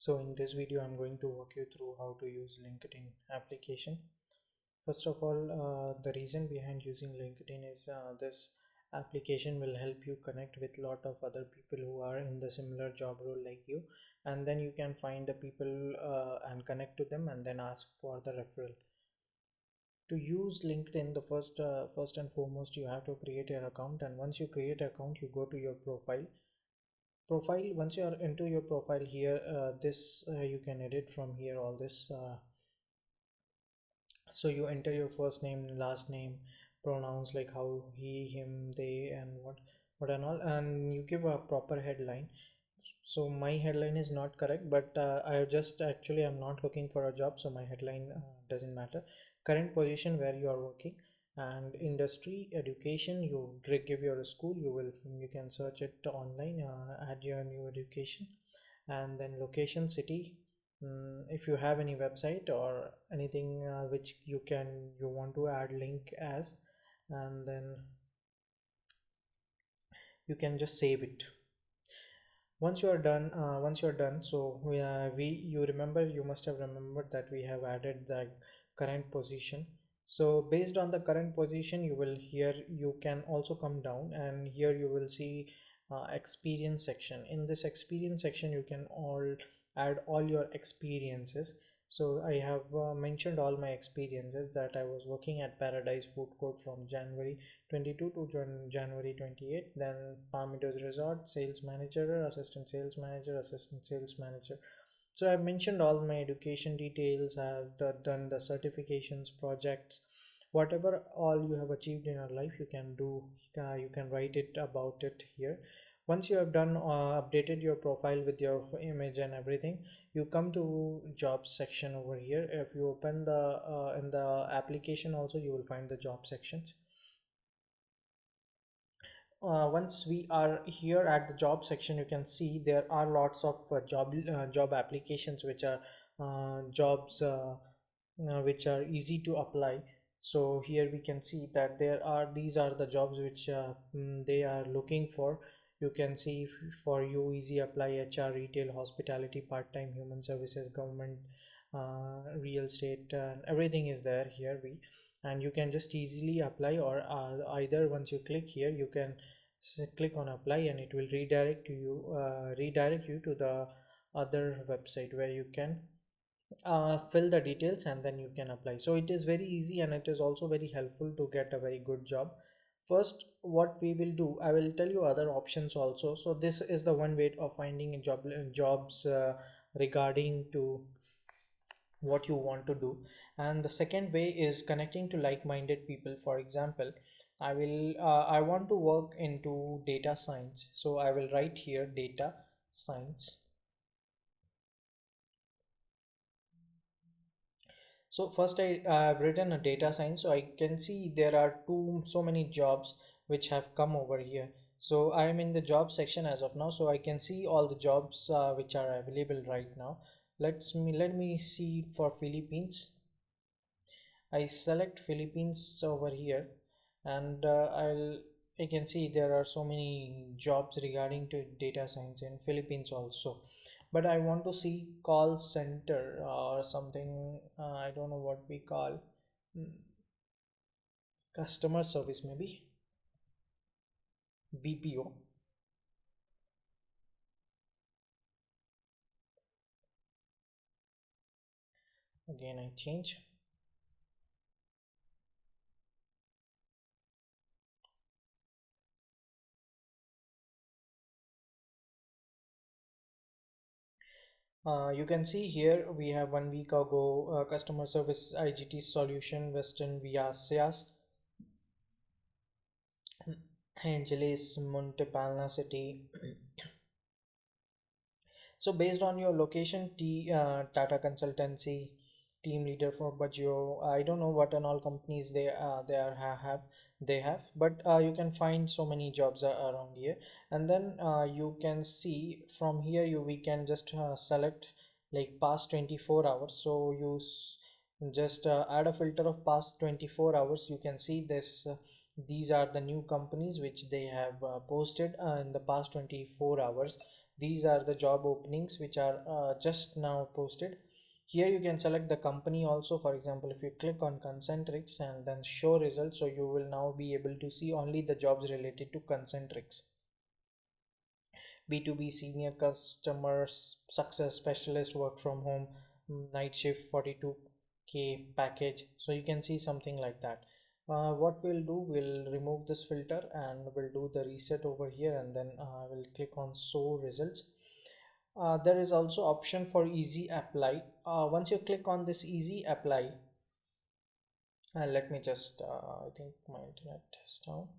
So in this video I'm going to walk you through how to use LinkedIn application. First of all, the reason behind using LinkedIn is this application will help you connect with a lot of other people who are in the similar job role like you, and then you can find the people and connect to them and then ask for the referral. To use LinkedIn, the first and foremost, you have to create your account, and once you create an account, you go to your profile. Once you are into your profile here, this you can edit from here, all this. So you enter your first name, last name, pronouns like how, he, him, they, and what and all, and you give a proper headline. So my headline is not correct, but I just actually I'm not looking for a job, so my headline doesn't matter. Current position where you are working, and industry, education, you give your school, you can search it online, add your new education, and then location, city. If you have any website or anything which you want to add link as, and then you can just save it. Once you're done, so we you remember, you must have remembered that we have added the current position. So based on the current position, you will here, you can also come down, and here you will see experience section. In this experience section, you can all add all your experiences. So I have mentioned all my experiences, that I was working at Paradise Food Court from January 22 to January 28. Then Palm Meadows Resort, sales manager, assistant sales manager, assistant sales manager. So I've mentioned all my education details. I've done the certifications, projects, whatever all you have achieved in your life, you can do. You can write it about it here. Once you have done updated your profile with your image and everything, you come to jobs section over here. If you open the in the application also, you will find the job sections. Once we are here at the job section, you can see there are lots of job applications which are jobs which are easy to apply. So here we can see that these are the jobs which they are looking for. You can see, for you, easy apply, HR, retail, hospitality, part-time, human services, government, real estate, everything is there here. And you can just easily apply, or either once you click here, you can click on apply, and it will redirect you to the other website where you can fill the details, and then you can apply. So it is very easy, and it is also very helpful to get a very good job. First, what we will do, I will tell you other options also. So this is the one way of finding a jobs regarding to what you want to do. And the second way is connecting to like-minded people. For example, I want to work into data science, so I will write here data science. So first have written a data science, so I can see there are so many jobs which have come over here. So I am in the job section as of now, so I can see all the jobs which are available right now. Let me see for Philippines. I select Philippines over here, and I can see there are so many jobs regarding to data science in Philippines also. But I want to see call center or something. I don't know what we call, mm, customer service, maybe BPO. Again, I change. You can see here we have 1 week ago, customer service IGT solution, Western via SIAS, Angeles, Montepalna City. So based on your location, Tata Consultancy, team leader for Bajio. I don't know what and all companies they are they have, but you can find so many jobs around here. And then you can see from here, we can just select like past 24 hours. So just add a filter of past 24 hours. You can see this. These are the new companies which they have posted in the past 24 hours. These are the job openings which are just now posted. Here you can select the company also. For example, if you click on concentrics and then show results, so you will now be able to see only the jobs related to concentrics. B2B senior customer success specialist, work from home, night shift, 42K package. So you can see something like that. What we'll do, we'll remove this filter and we'll do the reset over here, and then we'll click on show results. There is also option for easy apply. Once you click on this easy apply, let me just I think my internet is down.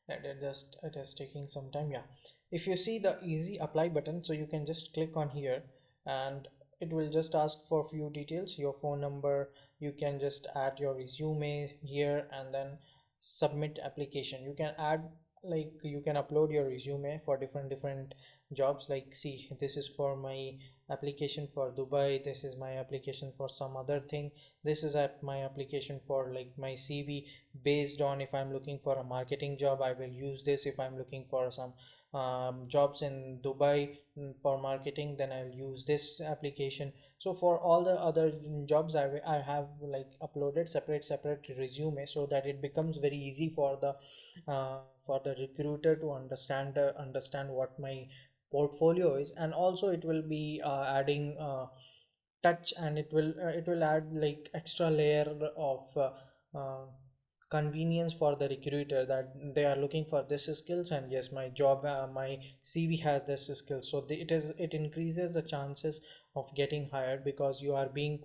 It is taking some time. Yeah, if you see the easy apply button, so you can just click on here, and it will just ask for a few details, your phone number. You can just add your resume here and then submit application. You can add, like, you can upload your resume for different jobs. Like, see, this is for my application for Dubai, this is my application for some other thing, this is at my application for like my CV. Based on, if I'm looking for a marketing job, I will use this. If I'm looking for some jobs in Dubai, for marketing, then I'll use this application. So for all the other jobs, I have like uploaded separate resume, so that it becomes very easy for the recruiter to understand what my portfolio is. And also it will be adding touch, and it will add like extra layer of uh, convenience for the recruiter, that they are looking for this skills, and yes, my job, my CV has this skills. So it increases the chances of getting hired, because you are being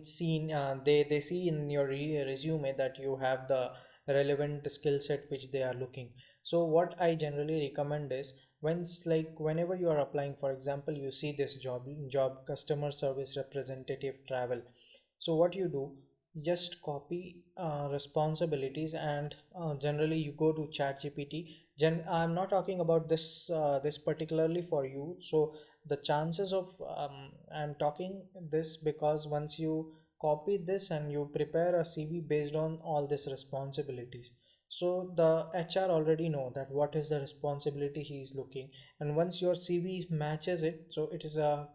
seen. They see in your resume that you have the relevant skill set which they are looking. So what I generally recommend is, whenever you are applying, for example, you see this job customer service representative travel. So what you do, just copy responsibilities, and generally you go to chat gpt. I'm not talking about this particularly for you. So the chances of I'm talking this because once you copy this and you prepare a CV based on all these responsibilities, so the HR already know that what is the responsibility he is looking. And once your CV matches it, so it is a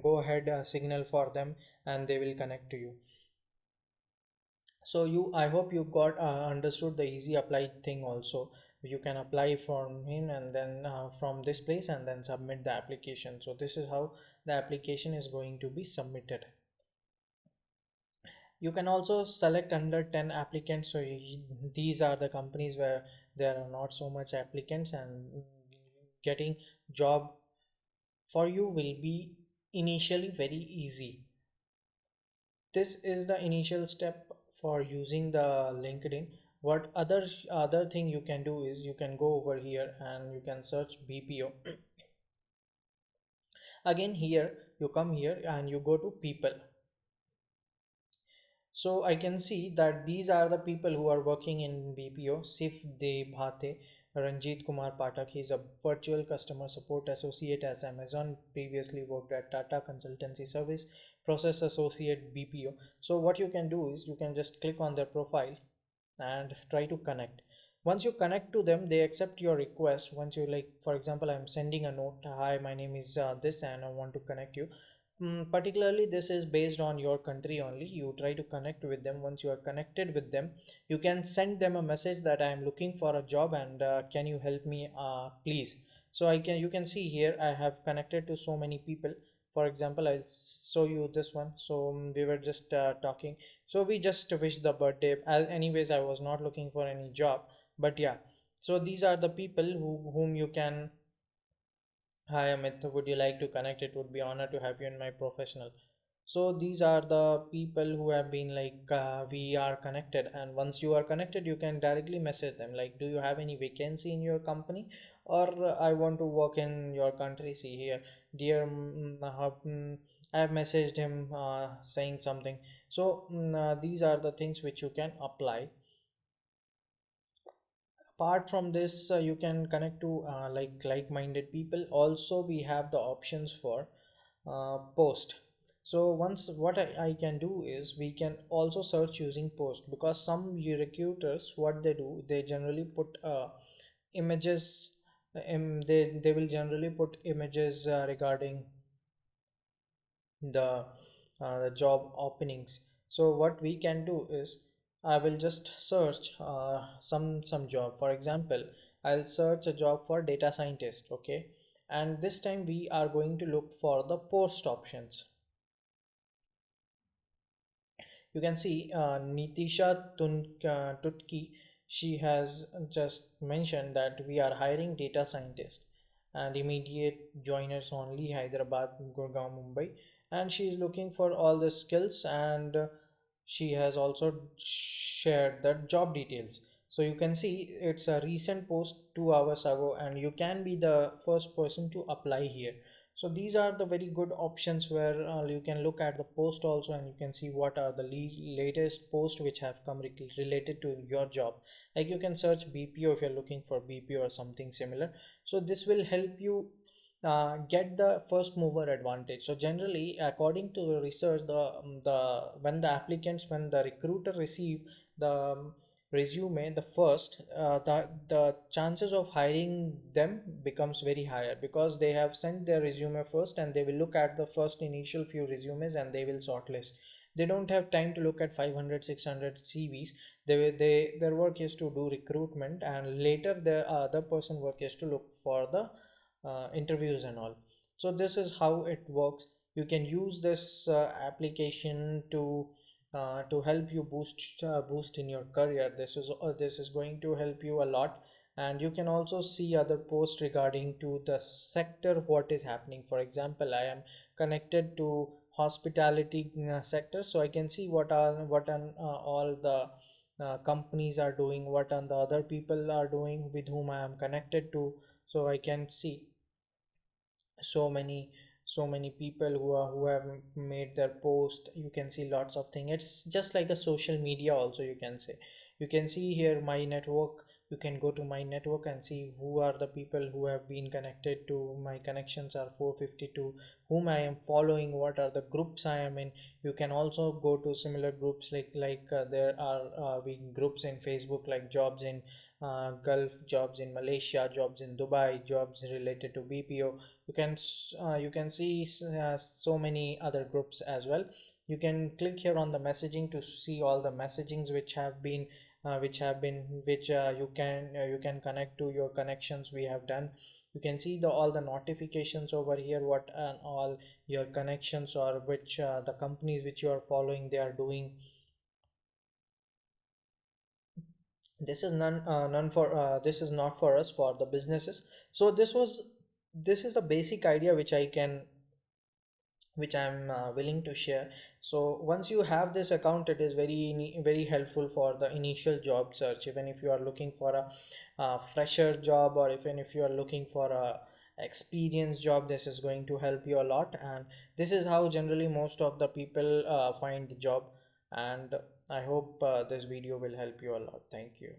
go ahead signal for them, and they will connect to you. So I hope you got understood the easy apply thing also. You can apply from him, and then from this place, and then submit the application. So this is how the application is going to be submitted. You can also select under 10 applicants. So these are the companies where there are not so much applicants, and getting job for you will be initially very easy. This is the initial step for using the LinkedIn. What other thing you can do is, you can go over here and you can search BPO. Again, here you come here and you go to people. So I can see that these are the people who are working in BPO. Sif De Bhate, Ranjit Kumar Patak, he is a virtual customer support associate as Amazon, previously worked at Tata Consultancy Service, process associate BPO. So what you can do is, you can just click on their profile and try to connect. Once you connect to them, they accept your request. Once you, like, for example, I'm sending a note, hi, my name is this, and I want to connect you. Particularly this is based on your country only. You try to connect with them. Once you are connected with them, you can send them a message that I am looking for a job, and can you help me, please. So you can see here I have connected to so many people. For example, I'll show you this one. So we were just talking, so we just wish the birthday. Anyways, I was not looking for any job, but yeah. So these are the people whom you can. Hi Amit, would you like to connect? It would be honor to have you in my professional. So these are the people who have been like, we are connected, and once you are connected, you can directly message them like, do you have any vacancy in your company, or I want to work in your country. See here, dear, I have messaged him saying something. So these are the things which you can apply. Apart from this, you can connect to like-minded people. Also we have the options for post. So once what I can do is we can also search using post, because some recruiters what they do, they generally put images, they will generally put images regarding the job openings. So what we can do is I will just search some job. For example, I'll search a job for data scientist, okay, and this time we are going to look for the post options. You can see Tutki, she has just mentioned that we are hiring data scientist and immediate joiners only, Hyderabad, Gurgaon, Mumbai, and she is looking for all the skills, and she has also shared the job details. So you can see it's a recent post 2 hours ago, and you can be the first person to apply here. So these are the very good options where you can look at the post also, and you can see what are the latest posts which have come related to your job. Like you can search BPO if you're looking for BPO or something similar. So this will help you get the first mover advantage. So generally, according to the research, when the recruiter receive the resume the first, the chances of hiring them becomes very higher, because they have sent their resume first, and they will look at the first initial few resumes and they will shortlist. They don't have time to look at 500 600 CVs. Their work is to do recruitment, and later the other person work is to look for the interviews and all. So this is how it works. You can use this application to help you boost in your career. This is going to help you a lot. And you can also see other posts regarding to the sector, what is happening. For example, I am connected to hospitality sector, so I can see what all the companies are doing, what and the other people are doing with whom I am connected to. So I can see so many people who have made their post. You can see lots of things. It's just like a social media also, you can say. You can see here my network. You can go to my network and see who are the people who have been connected to. My connections are 452. Whom I am following, what are the groups I am in. You can also go to similar groups, like there are being groups in Facebook, like jobs in Gulf, jobs in Malaysia, jobs in Dubai, jobs related to BPO. You can see so many other groups as well. You can click here on the messaging to see all the messagings which you can connect to your connections we have done. You can see all the notifications over here, what and all your connections, or which the companies which you are following they are doing. This is not for us, for the businesses. So this is the basic idea which I'm willing to share. So once you have this account, it is very helpful for the initial job search. Even if you are looking for a fresher job, or even if you are looking for a experienced job, this is going to help you a lot. And this is how generally most of the people find the job. And I hope this video will help you a lot. Thank you.